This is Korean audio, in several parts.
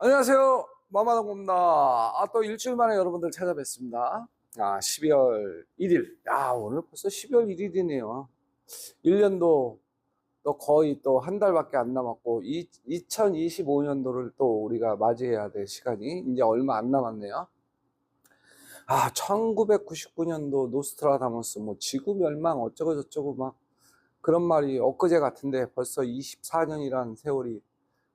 안녕하세요. 마마동입니다. 또 일주일 만에 여러분들 찾아뵙습니다. 12월 1일. 오늘 벌써 12월 1일이네요. 1년도 또 거의 또 한 달밖에 안 남았고, 2025년도를 또 우리가 맞이해야 될 시간이 이제 얼마 안 남았네요. 1999년도 노스트라다무스, 지구 멸망 어쩌고저쩌고 막 그런 말이 엊그제 같은데 벌써 24년이란 세월이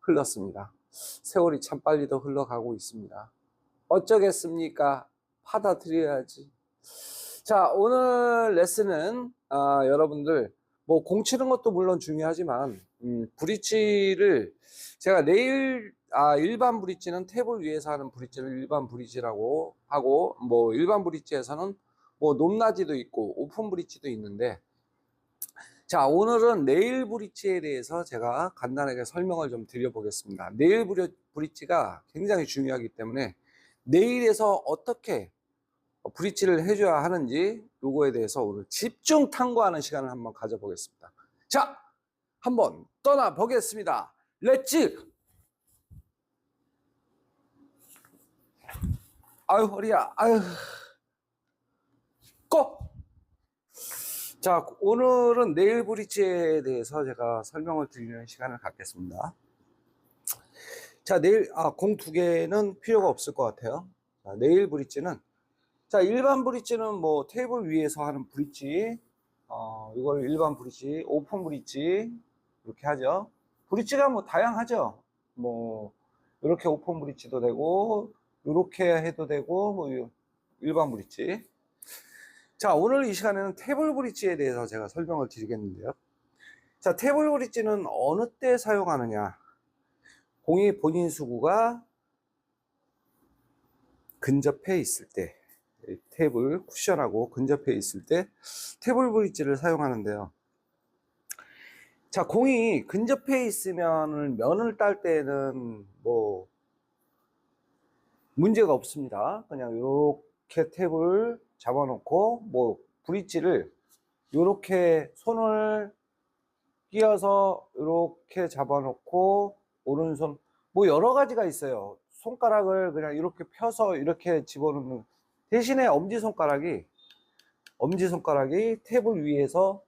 흘렀습니다. 세월이 참 빨리도 흘러가고 있습니다. 어쩌겠습니까? 받아들여야지. 자, 오늘 레슨은 여러분들 공 치는 것도 물론 중요하지만 브릿지를 제가 내일 일반 브릿지는 탭을 위해서 하는 브릿지를 일반 브릿지라고 하고, 일반 브릿지에서는 높낮이도 있고 오픈 브릿지도 있는데, 자, 오늘은 네일 브릿지에 대해서 제가 간단하게 설명을 좀 드려보겠습니다. 네일 브릿지가 굉장히 중요하기 때문에 네일에서 어떻게 브릿지를 해줘야 하는지 요거에 대해서 오늘 집중 탐구하는 시간을 한번 가져보겠습니다. 자, 한번 떠나보겠습니다. 렛츠! 아유, 허리야. 아유. 고! 자, 오늘은 네일 브릿지에 대해서 제가 설명을 드리는 시간을 갖겠습니다. 자, 공 두 개는 필요가 없을 것 같아요. 자, 네일 브릿지는, 자, 일반 브릿지는 테이블 위에서 하는 브릿지, 이걸 일반 브릿지, 오픈 브릿지, 이렇게 하죠. 브릿지가 다양하죠. 이렇게 오픈 브릿지도 되고, 이렇게 해도 되고, 일반 브릿지. 자, 오늘 이 시간에는 테이블 브릿지에 대해서 제가 설명을 드리겠는데요. 자, 테이블 브릿지는 어느 때 사용하느냐. 공이 본인 수구가 근접해 있을 때, 테이블 쿠션하고 근접해 있을 때 테이블 브릿지를 사용하는데요. 자, 공이 근접해 있으면 면을 딸 때는 문제가 없습니다. 그냥 이렇게 탭을 잡아놓고 브릿지를 이렇게 손을 끼워서 이렇게 잡아놓고, 오른손 여러 가지가 있어요. 손가락을 그냥 이렇게 펴서 이렇게 집어넣는 대신에 엄지손가락이 탭을 위에서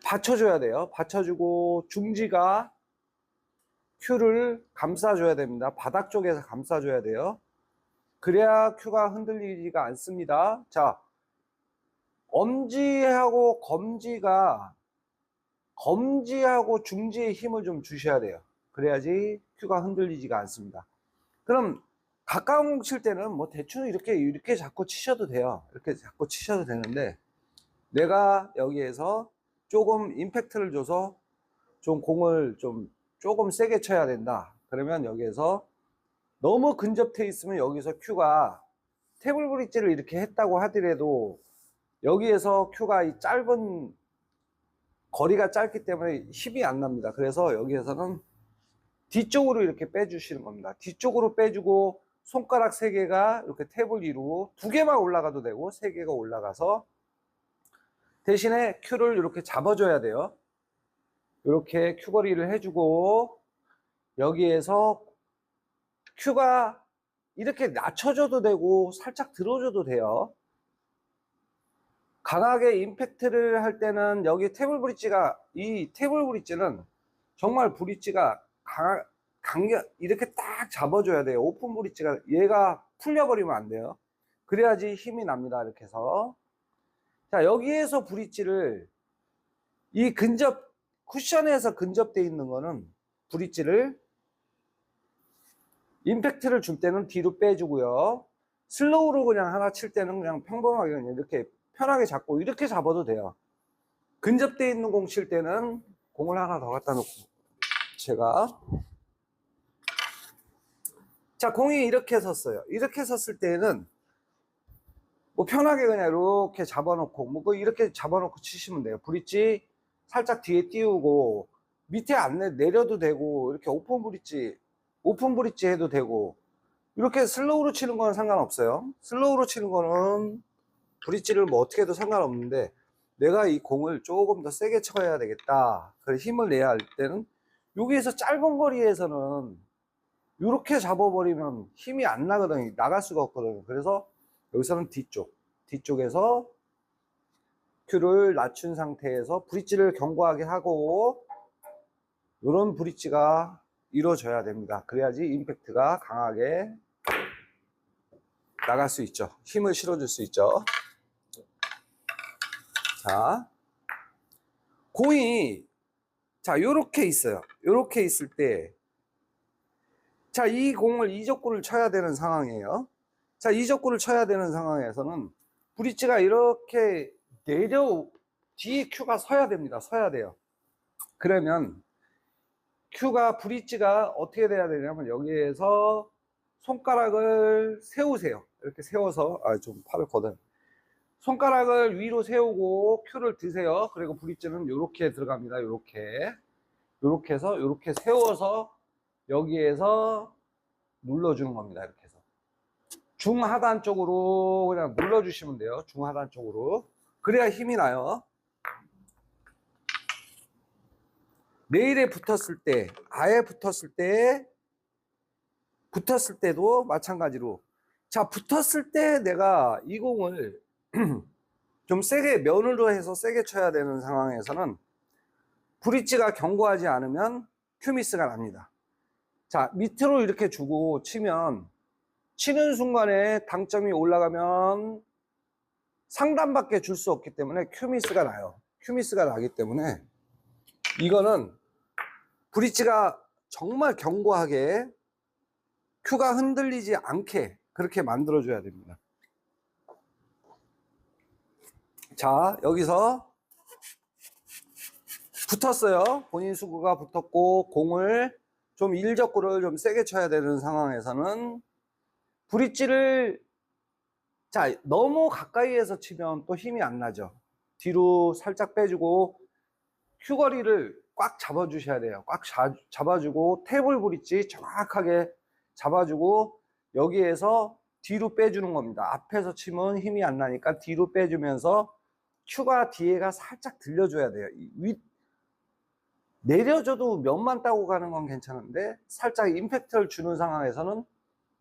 받쳐줘야 돼요. 받쳐주고 중지가 큐를 감싸줘야 됩니다. 바닥 쪽에서 감싸줘야 돼요. 그래야 큐가 흔들리지가 않습니다. 자, 엄지하고 검지하고 중지에 힘을 좀 주셔야 돼요. 그래야지 큐가 흔들리지가 않습니다. 그럼 가까운 공 칠 때는 대충 이렇게 잡고 치셔도 돼요. 이렇게 잡고 치셔도 되는데, 내가 여기에서 조금 임팩트를 줘서 좀 공을 조금 세게 쳐야 된다. 그러면 여기에서 너무 근접해 있으면 여기서 큐가, 테이블 브릿지를 이렇게 했다고 하더라도 여기에서 큐가 이 짧은 거리가 짧기 때문에 힘이 안 납니다. 그래서 여기에서는 뒤쪽으로 이렇게 빼주시는 겁니다. 뒤쪽으로 빼주고 손가락 3개가 이렇게 탭을 위로 2개만 올라가도 되고 3개가 올라가서 대신에 큐를 이렇게 잡아줘야 돼요. 이렇게 큐 거리를 해주고, 여기에서 큐가 이렇게 낮춰줘도 되고 살짝 들어줘도 돼요. 강하게 임팩트를 할 때는 여기 이 테이블 브릿지는 정말 브릿지가 이렇게 딱 잡아줘야 돼요. 오픈 브릿지가 얘가 풀려버리면 안 돼요. 그래야지 힘이 납니다. 이렇게 해서. 자, 여기에서 브릿지를 이 쿠션에서 근접되어 있는 거는 브릿지를 임팩트를 줄 때는 뒤로 빼주고요. 슬로우로 그냥 하나 칠 때는 그냥 평범하게 그냥 이렇게 편하게 잡고 이렇게 잡아도 돼요. 근접되어 있는 공 칠 때는 공을 하나 더 갖다 놓고, 제가, 자, 공이 이렇게 섰어요. 이렇게 섰을 때는 편하게 그냥 이렇게 잡아놓고 이렇게 잡아놓고 치시면 돼요. 브릿지 살짝 뒤에 띄우고 밑에 안 내려도 되고, 이렇게 오픈 브릿지 해도 되고, 이렇게 슬로우로 치는 건 상관없어요. 슬로우로 치는 거는 브릿지를 어떻게 해도 상관없는데, 내가 이 공을 조금 더 세게 쳐야 되겠다, 그래 힘을 내야 할 때는 여기에서 짧은 거리에서는 이렇게 잡아버리면 힘이 안 나거든요. 나갈 수가 없거든요. 그래서 여기서는 뒤쪽에서 큐를 낮춘 상태에서 브릿지를 견고하게 하고 이런 브릿지가 이루어져야 됩니다. 그래야지 임팩트가 강하게 나갈 수 있죠. 힘을 실어줄 수 있죠. 자, 공이 자 요렇게 있어요. 요렇게 있을 때 자, 이 공을 이적구를 쳐야 되는 상황이에요. 자, 이적구를 쳐야 되는 상황에서는 브릿지가 이렇게 뒤에 큐가 서야 됩니다. 서야 돼요. 그러면 큐가 브릿지가 어떻게 돼야 되냐면 여기에서 손가락을 세우세요. 이렇게 세워서 좀 팔을 걷어요. 손가락을 위로 세우고 큐를 드세요. 그리고 브릿지는 이렇게 들어갑니다. 이렇게 해서 이렇게 세워서 여기에서 눌러주는 겁니다. 이렇게 해서 중하단 쪽으로 그냥 눌러주시면 돼요. 중하단 쪽으로. 그래야 힘이 나요. 네일에 붙었을 때, 아예 붙었을 때도 마찬가지로. 자, 붙었을 때 내가 이 공을 좀 세게, 면으로 해서 세게 쳐야 되는 상황에서는 브릿지가 견고하지 않으면 큐미스가 납니다. 자, 밑으로 이렇게 주고 치면, 치는 순간에 당점이 올라가면 상단밖에 줄 수 없기 때문에 큐미스가 나요. 큐미스가 나기 때문에 이거는 브릿지가 정말 견고하게 큐가 흔들리지 않게 그렇게 만들어줘야 됩니다. 자, 여기서 붙었어요. 본인 수구가 붙었고 공을 좀 일적구를 좀 세게 쳐야 되는 상황에서는 브릿지를 자, 너무 가까이에서 치면 또 힘이 안 나죠. 뒤로 살짝 빼주고 큐거리를 꽉 잡아주셔야 돼요. 꽉 잡아주고 테이블 브릿지 정확하게 잡아주고 여기에서 뒤로 빼주는 겁니다. 앞에서 치면 힘이 안 나니까 뒤로 빼주면서 큐가 뒤에가 살짝 들려줘야 돼요. 내려줘도 면만 따고 가는 건 괜찮은데 살짝 임팩트를 주는 상황에서는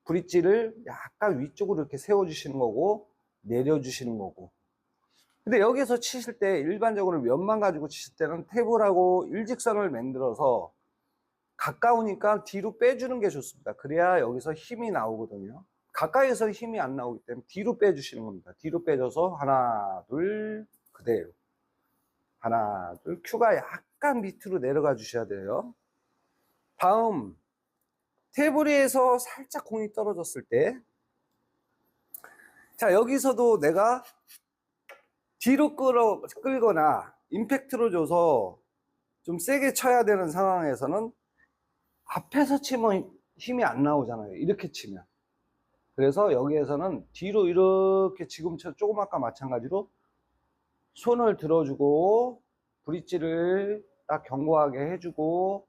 브릿지를 약간 위쪽으로 이렇게 세워주시는 거고 내려주시는 거고. 근데 여기서 치실 때 일반적으로 면만 가지고 치실 때는 탭을하고 일직선을 만들어서 가까우니까 뒤로 빼주는 게 좋습니다. 그래야 여기서 힘이 나오거든요. 가까이에서 힘이 안 나오기 때문에 뒤로 빼주시는 겁니다. 뒤로 빼줘서 하나, 둘, 그대로. 하나, 둘, 큐가 약간 밑으로 내려가 주셔야 돼요. 다음, 테이블 위에서 살짝 공이 떨어졌을 때, 자, 여기서도 내가 뒤로 끌거나 임팩트로 줘서 좀 세게 쳐야 되는 상황에서는 앞에서 치면 힘이 안 나오잖아요. 이렇게 치면. 그래서 여기에서는 뒤로 이렇게 지금처럼 조금 아까 마찬가지로 손을 들어주고 브릿지를 딱 견고하게 해주고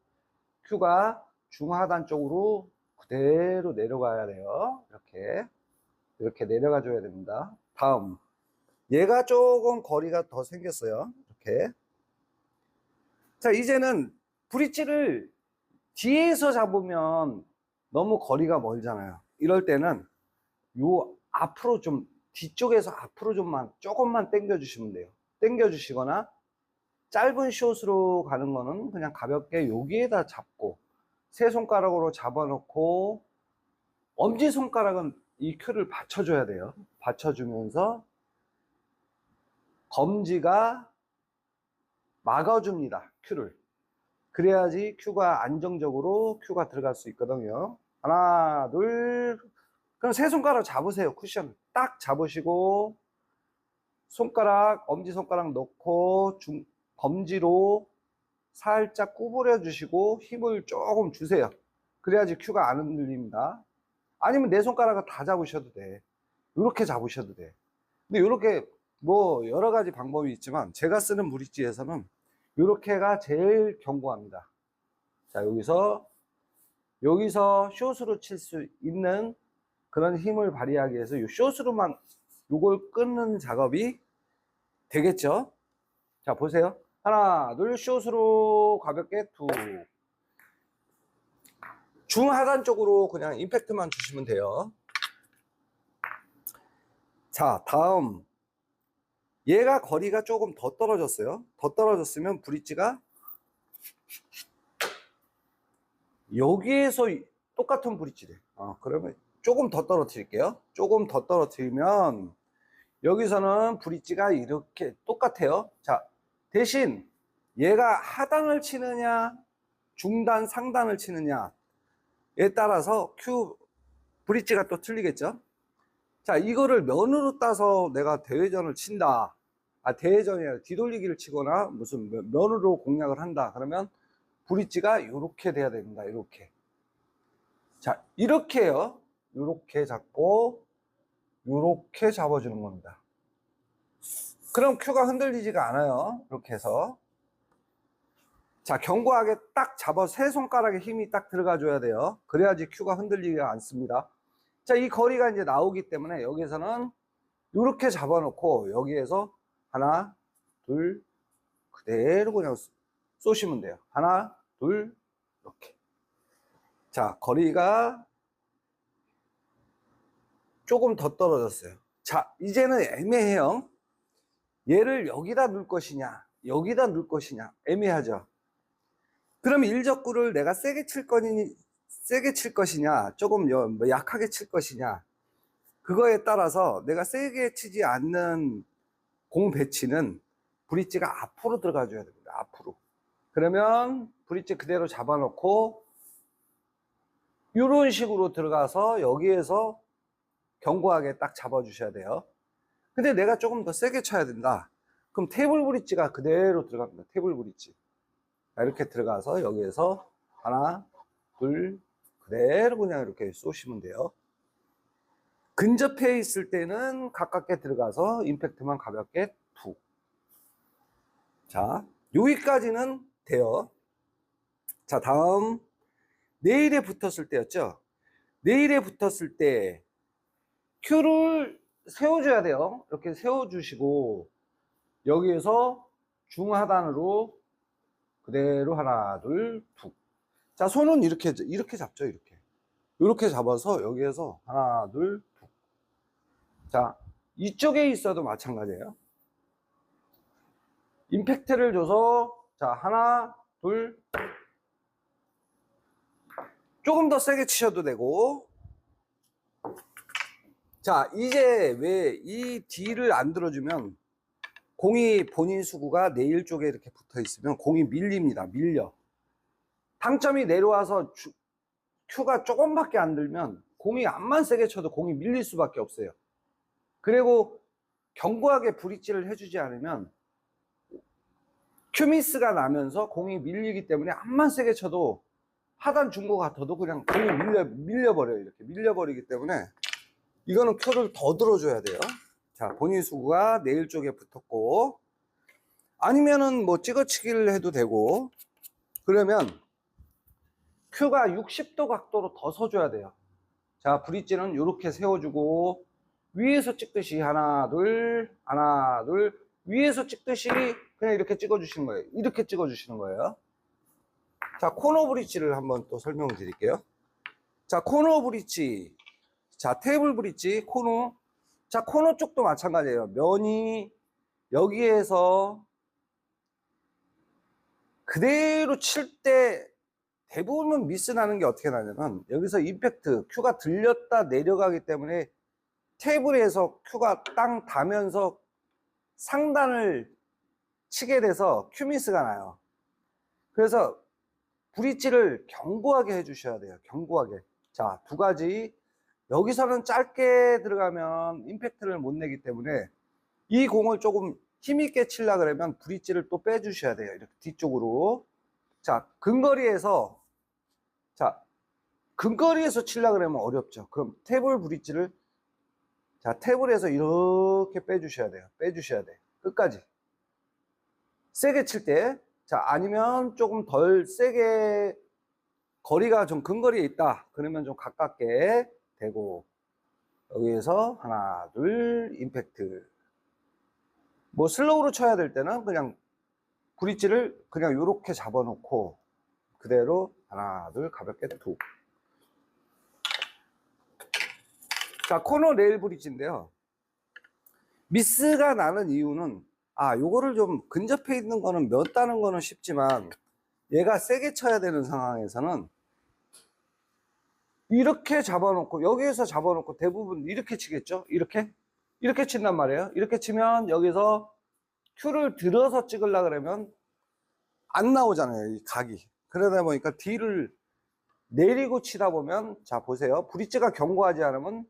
큐가 중하단 쪽으로 그대로 내려가야 돼요. 이렇게 내려가 줘야 됩니다. 다음, 얘가 조금 거리가 더 생겼어요. 이렇게. 자, 이제는 브릿지를 뒤에서 잡으면 너무 거리가 멀잖아요. 이럴 때는 요 앞으로 좀 뒤쪽에서 앞으로 조금만 당겨 주시면 돼요. 당겨 주시거나 짧은 숏으로 가는 거는 그냥 가볍게 여기에다 잡고 세 손가락으로 잡아놓고 엄지손가락은 이 큐를 받쳐줘야 돼요. 받쳐주면서 검지가 막아줍니다. 큐를. 그래야지 큐가 안정적으로 큐가 들어갈 수 있거든요. 하나, 둘. 그럼 세 손가락 잡으세요. 쿠션 딱 잡으시고 손가락, 엄지손가락 넣고 검지로 살짝 구부려 주시고 힘을 조금 주세요. 그래야지 큐가 안 흔들립니다. 아니면 네 손가락을 다 잡으셔도 돼. 이렇게 잡으셔도 돼. 근데 이렇게 뭐 여러 가지 방법이 있지만 제가 쓰는 브릿지에서는 이렇게가 제일 견고합니다. 자, 여기서 숏으로 칠 수 있는 그런 힘을 발휘하기 위해서 이 숏으로만 이걸 끊는 작업이 되겠죠. 자, 보세요. 하나, 둘, 숏으로 가볍게 툭. 중하단 쪽으로 그냥 임팩트만 주시면 돼요. 자, 다음. 얘가 거리가 조금 더 떨어졌어요. 더 떨어졌으면 브릿지가 여기에서 똑같은 브릿지래. 그러면 조금 더 떨어뜨릴게요. 조금 더 떨어뜨리면 여기서는 브릿지가 이렇게 똑같아요. 자, 대신 얘가 하단을 치느냐 중단 상단을 치느냐에 따라서 큐 브릿지가 또 틀리겠죠. 자, 이거를 면으로 따서 내가 대회전을 친다. 대회전이 아니라 뒤돌리기를 치거나 무슨 면으로 공략을 한다. 그러면 브릿지가 이렇게 돼야 됩니다. 이렇게. 자, 이렇게요. 이렇게 잡고 이렇게 잡아주는 겁니다. 그럼 큐가 흔들리지가 않아요. 이렇게 해서. 자, 견고하게 딱 잡아 세 손가락에 힘이 딱 들어가 줘야 돼요. 그래야지 큐가 흔들리지가 않습니다. 자, 이 거리가 이제 나오기 때문에 여기서는 이렇게 잡아놓고 여기에서 하나, 둘, 그대로 그냥 쏘시면 돼요. 하나, 둘, 이렇게. 자, 거리가 조금 더 떨어졌어요. 자, 이제는 애매해요. 얘를 여기다 넣을 것이냐, 여기다 넣을 것이냐, 애매하죠. 그럼 일적구를 내가 세게 칠 것이냐, 조금 약하게 칠 것이냐, 그거에 따라서 내가 세게 치지 않는 공 배치는 브릿지가 앞으로 들어가 줘야 됩니다. 앞으로. 그러면 브릿지 그대로 잡아놓고 이런 식으로 들어가서 여기에서 견고하게 딱 잡아 주셔야 돼요. 근데 내가 조금 더 세게 쳐야 된다. 그럼 테이블 브릿지가 그대로 들어갑니다. 테이블 브릿지. 이렇게 들어가서 여기에서 하나, 둘, 그대로 그냥 이렇게 쏘시면 돼요. 근접해 있을 때는 가깝게 들어가서 임팩트만 가볍게 툭. 자, 여기까지는 돼요. 자, 다음 네일에 붙었을 때였죠. 네일에 붙었을 때 큐를 세워줘야 돼요. 이렇게 세워주시고 여기에서 중하단으로 그대로 하나, 둘, 툭. 자, 손은 이렇게 잡죠. 이렇게 잡아서 여기에서 하나, 둘, 툭. 자, 이쪽에 있어도 마찬가지예요. 임팩트를 줘서 자, 하나, 둘. 조금 더 세게 치셔도 되고. 자, 이제 왜 이 D를 안 들어주면 공이 본인 수구가 네일 쪽에 이렇게 붙어 있으면 공이 밀립니다. 밀려. 당점이 내려와서 큐가 조금밖에 안 들면 공이 암만 세게 쳐도 공이 밀릴 수밖에 없어요. 그리고 견고하게 브릿지를 해주지 않으면 큐미스가 나면서 공이 밀리기 때문에 암만 세게 쳐도 하단 중고 같아도 그냥 공이 밀려버려요. 이렇게 밀려버리기 때문에 이거는 큐를 더 들어줘야 돼요. 자, 본인 수구가 네일 쪽에 붙었고, 아니면은 뭐 찍어치기를 해도 되고, 그러면 큐가 60도 각도로 더 서줘야 돼요. 자, 브릿지는 이렇게 세워주고, 위에서 찍듯이 하나, 둘, 하나, 둘, 위에서 찍듯이 그냥 이렇게 찍어주시는 거예요. 이렇게 찍어주시는 거예요. 자, 코너 브릿지를 한번 또 설명을 드릴게요. 자, 코너 브릿지. 자, 테이블 브릿지, 코너. 자, 코너 쪽도 마찬가지예요. 면이 여기에서 그대로 칠 때 대부분 미스 나는 게 어떻게 나냐면 여기서 임팩트, 큐가 들렸다 내려가기 때문에 테이블에서 큐가 땅 닿으면서 상단을 치게 돼서 큐 미스가 나요. 그래서 브릿지를 견고하게 해주셔야 돼요. 견고하게. 자, 두 가지. 여기서는 짧게 들어가면 임팩트를 못 내기 때문에 이 공을 조금 힘있게 치려고 그러면 브릿지를 또 빼주셔야 돼요. 이렇게 뒤쪽으로. 자, 근거리에서 치려고 그러면 어렵죠. 그럼 테이블 브릿지를 자, 테이블에서 이렇게 빼주셔야 돼요. 빼주셔야 돼. 끝까지. 세게 칠 때. 자, 아니면 조금 덜 세게 거리가 좀 근거리에 있다. 그러면 좀 가깝게 되고 여기에서 하나, 둘, 임팩트. 뭐 슬로우로 쳐야 될 때는 그냥 브릿지를 그냥 이렇게 잡아놓고 그대로 하나, 둘, 가볍게 툭. 자, 코너 레일 브릿지인데요. 미스가 나는 이유는, 요거를 좀 근접해 있는 거는 몇 다는 거는 쉽지만, 얘가 세게 쳐야 되는 상황에서는 이렇게 잡아놓고, 여기에서 잡아놓고 대부분 이렇게 치겠죠? 이렇게 친단 말이에요. 이렇게 치면 여기서 큐를 들어서 찍으려 그러면 안 나오잖아요, 이 각이. 그러다 보니까 뒤를 내리고 치다 보면, 자, 보세요. 브릿지가 견고하지 않으면,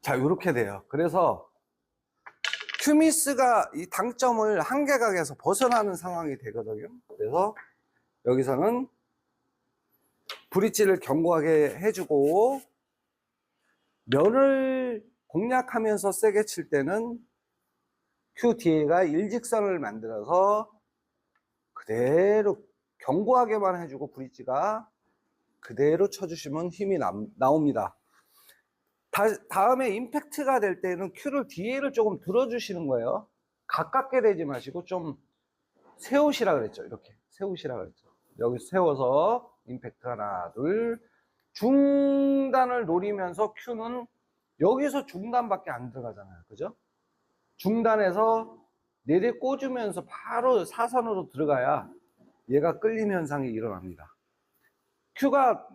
자, 이렇게 돼요. 그래서 큐미스가 이 당점을 한계각에서 벗어나는 상황이 되거든요. 그래서 여기서는 브릿지를 견고하게 해주고, 면을 공략하면서 세게 칠 때는 QDA가 일직선을 만들어서 그대로 견고하게만 해주고 브릿지가 그대로 쳐주시면 힘이 나옵니다. 다음에 임팩트가 될 때는 Q를 DA를 조금 들어주시는 거예요. 가깝게 되지 마시고 좀 세우시라 그랬죠. 이렇게 세우시라 그랬죠. 여기 세워서 임팩트 하나, 둘, 중단을 노리면서 Q는 여기서 중단밖에 안 들어가잖아요. 그죠? 중단에서 내리 꽂으면서 바로 사선으로 들어가야 얘가 끌림 현상이 일어납니다. Q가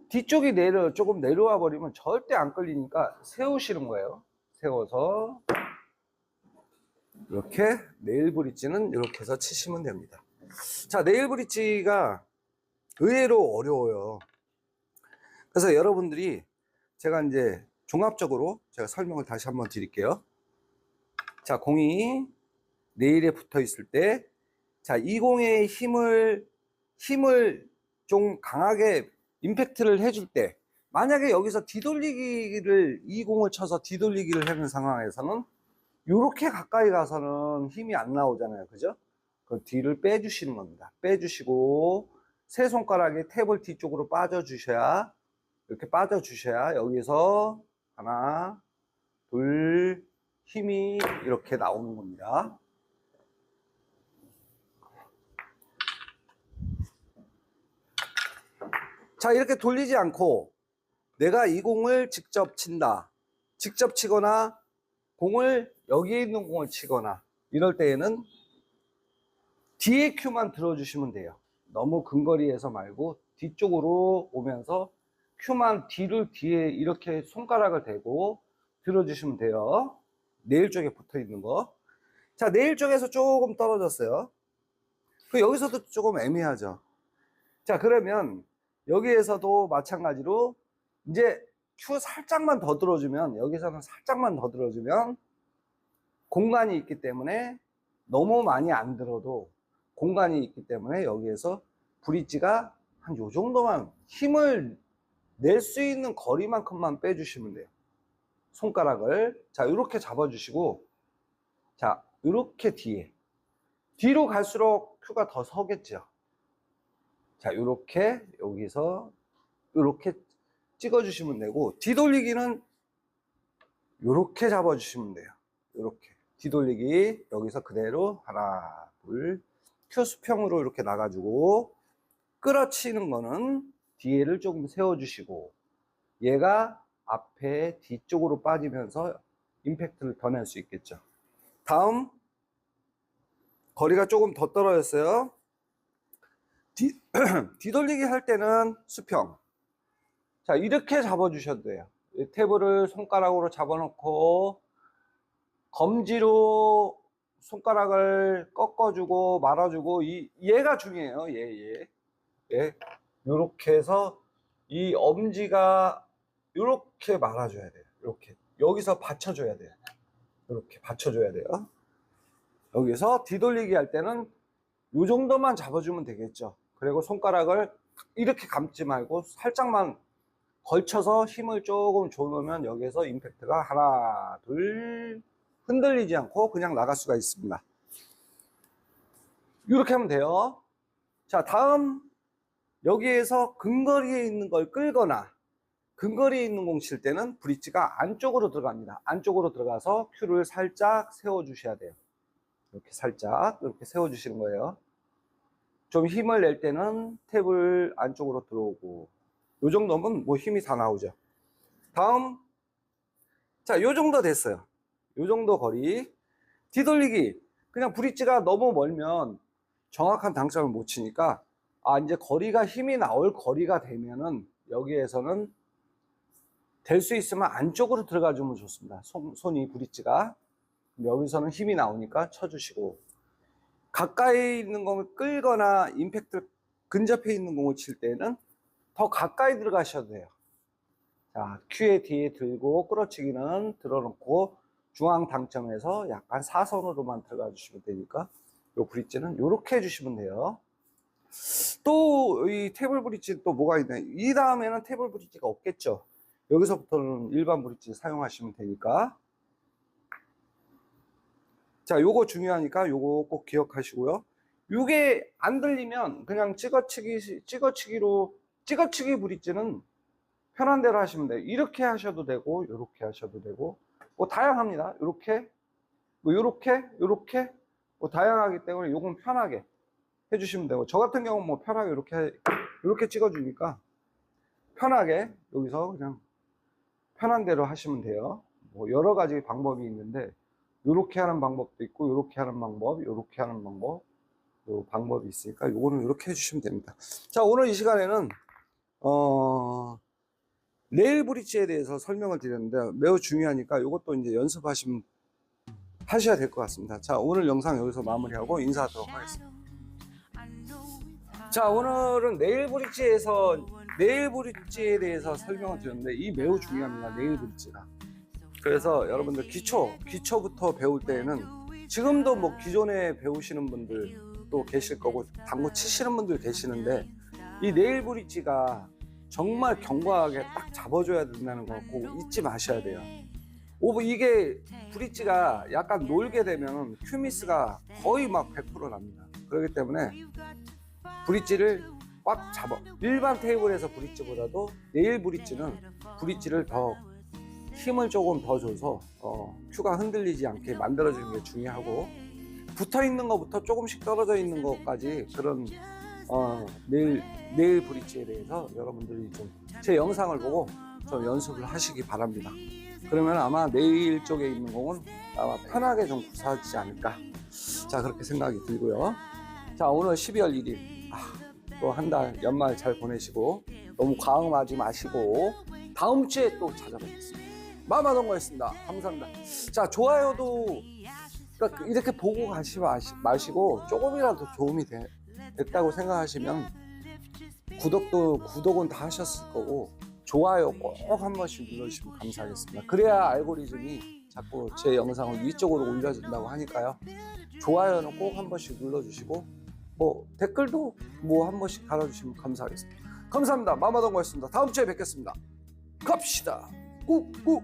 뒤쪽이 조금 내려와 버리면 절대 안 끌리니까 세우시는 거예요. 세워서 이렇게 네일 브릿지는 이렇게 해서 치시면 됩니다. 자, 네일 브릿지가 의외로 어려워요. 그래서 여러분들이 제가 이제 종합적으로 제가 설명을 다시 한번 드릴게요. 자, 공이 네일에 붙어 있을 때, 자, 이 공의 힘을 좀 강하게 임팩트를 해줄 때, 만약에 여기서 뒤돌리기를, 이 공을 쳐서 뒤돌리기를 하는 상황에서는 이렇게 가까이 가서는 힘이 안 나오잖아요. 그죠? 그 뒤를 빼주시는 겁니다. 빼주시고, 세 손가락이 탭을 뒤쪽으로 빠져주셔야, 이렇게 빠져주셔야 여기서 하나, 둘, 힘이 이렇게 나오는 겁니다. 자, 이렇게 돌리지 않고 내가 이 공을 직접 친다. 직접 치거나 공을 여기에 있는 공을 치거나 이럴 때에는 뒤에 큐만 들어주시면 돼요. 너무 근거리에서 말고 뒤쪽으로 오면서 큐만 뒤에 이렇게 손가락을 대고 들어주시면 돼요. 네일 쪽에 붙어 있는 거. 자, 네일 쪽에서 조금 떨어졌어요. 여기서도 조금 애매하죠. 자, 그러면 여기에서도 마찬가지로 이제 큐 살짝만 더 들어주면, 여기서는 살짝만 더 들어주면 공간이 있기 때문에 너무 많이 안 들어도 공간이 있기 때문에 여기에서 브릿지가 한 요 정도만 힘을 낼 수 있는 거리만큼만 빼주시면 돼요. 손가락을. 자, 이렇게 잡아주시고, 자, 이렇게 뒤로 갈수록 큐가 더 서겠죠. 자, 이렇게 여기서 이렇게 찍어주시면 되고, 뒤돌리기는 이렇게 잡아주시면 돼요. 이렇게 뒤돌리기 여기서 그대로 하나, 둘, 큐 수평으로 이렇게 나가지고, 끌어치는 거는 뒤에를 조금 세워주시고, 얘가 앞에 뒤쪽으로 빠지면서 임팩트를 더 낼 수 있겠죠. 다음, 거리가 조금 더 떨어졌어요. 뒤돌리기 할 때는 수평. 자, 이렇게 잡아주셔도 돼요. 탭을 손가락으로 잡아놓고 검지로 손가락을 꺾어주고 말아주고, 얘가 중요해요. 얘. 요렇게 해서 이 엄지가 요렇게 말아줘야 돼요. 이렇게 여기서 받쳐줘야 돼요. 이렇게 받쳐줘야 돼요. 여기서 뒤돌리기 할 때는 요 정도만 잡아주면 되겠죠. 그리고 손가락을 이렇게 감지 말고 살짝만 걸쳐서 힘을 조금 줘놓으면 여기서 임팩트가 하나, 둘, 흔들리지 않고 그냥 나갈 수가 있습니다. 이렇게 하면 돼요. 자, 다음, 여기에서 근거리에 있는 걸 끌거나 근거리에 있는 공 칠 때는 브릿지가 안쪽으로 들어갑니다. 안쪽으로 들어가서 큐를 살짝 세워주셔야 돼요. 이렇게 살짝 이렇게 세워주시는 거예요. 좀 힘을 낼 때는 탭을 안쪽으로 들어오고, 요 정도면 뭐 힘이 다 나오죠. 다음, 자, 요 정도 됐어요. 요 정도 거리. 뒤돌리기. 그냥 브릿지가 너무 멀면 정확한 당점을 못 치니까, 이제 거리가 힘이 나올 거리가 되면은 여기에서는 될 수 있으면 안쪽으로 들어가 주면 좋습니다. 손이 브릿지가. 여기서는 힘이 나오니까 쳐주시고, 가까이 있는 공을 끌거나 임팩트 근접해 있는 공을 칠 때는 더 가까이 들어가셔도 돼요. 자, 큐의 뒤에 들고 끌어치기는 들어놓고 중앙 당점에서 약간 사선으로만 들어가 주시면 되니까 요 브릿지는 요렇게 해주시면 돼요. 또 이 테이블 브릿지 또 뭐가 있나요? 이 다음에는 테이블 브릿지가 없겠죠. 여기서부터는 일반 브릿지 사용하시면 되니까. 자, 요거 중요하니까 요거 꼭 기억하시고요. 요게 안 들리면 그냥 찍어치기 브릿지는 편한 대로 하시면 돼요. 이렇게 하셔도 되고, 요렇게 하셔도 되고, 뭐 다양합니다. 요렇게, 뭐 요렇게, 뭐 다양하기 때문에 요건 편하게 해주시면 되고, 저 같은 경우는 뭐 편하게 요렇게 찍어주니까 편하게 여기서 그냥 편한 대로 하시면 돼요. 뭐 여러 가지 방법이 있는데, 요렇게 하는 방법도 있고, 요렇게 하는 방법, 요렇게 하는 방법, 요 방법이 있으니까 요거는 요렇게 해주시면 됩니다. 자, 오늘 이 시간에는 레일 브릿지에 대해서 설명을 드렸는데 매우 중요하니까 이것도 이제 하셔야 될 것 같습니다. 자, 오늘 영상 여기서 마무리하고 인사하도록 하겠습니다. 자, 오늘은 레일 브릿지에 대해서 설명을 드렸는데 이 매우 중요합니다. 레일 브릿지가. 그래서 여러분들 기초부터 배울 때에는 지금도 뭐 기존에 배우시는 분들도 계실 거고 당구 치시는 분들 계시는데 이 레일 브릿지가 정말 견고하게 딱 잡아줘야 된다는 거 꼭 잊지 마셔야 돼요. 이게 브릿지가 약간 놀게 되면 큐미스가 거의 막 100% 납니다. 그렇기 때문에 브릿지를 꽉 잡아. 일반 테이블에서 브릿지보다도 레일 브릿지는 브릿지를 더 힘을 조금 더 줘서 큐가 흔들리지 않게 만들어주는 게 중요하고, 붙어 있는 것부터 조금씩 떨어져 있는 것까지 그런 네일 브릿지에 대해서 여러분들이 좀 제 영상을 보고 좀 연습을 하시기 바랍니다. 그러면 아마 네일 쪽에 있는 공은 아마 편하게 좀 구사하지 않을까, 자, 그렇게 생각이 들고요. 자, 오늘 12월 1일 또 한 달 연말 잘 보내시고 너무 과음하지 마시고 다음 주에 또 찾아뵙겠습니다. 마마동거였습니다. 감사합니다. 자, 좋아요도 그러니까 이렇게 보고 가시 마시고 조금이라도 도움이 됐다고 생각하시면 구독은 다 하셨을 거고 좋아요 꼭 한 번씩 눌러주시면 감사하겠습니다. 그래야 알고리즘이 자꾸 제 영상을 위쪽으로 올려준다고 하니까요. 좋아요는 꼭 한 번씩 눌러주시고 뭐 댓글도 뭐 한 번씩 달아주시면 감사하겠습니다. 감사합니다. 마마동거였습니다. 다음 주에 뵙겠습니다. 갑시다. 꾹꾹.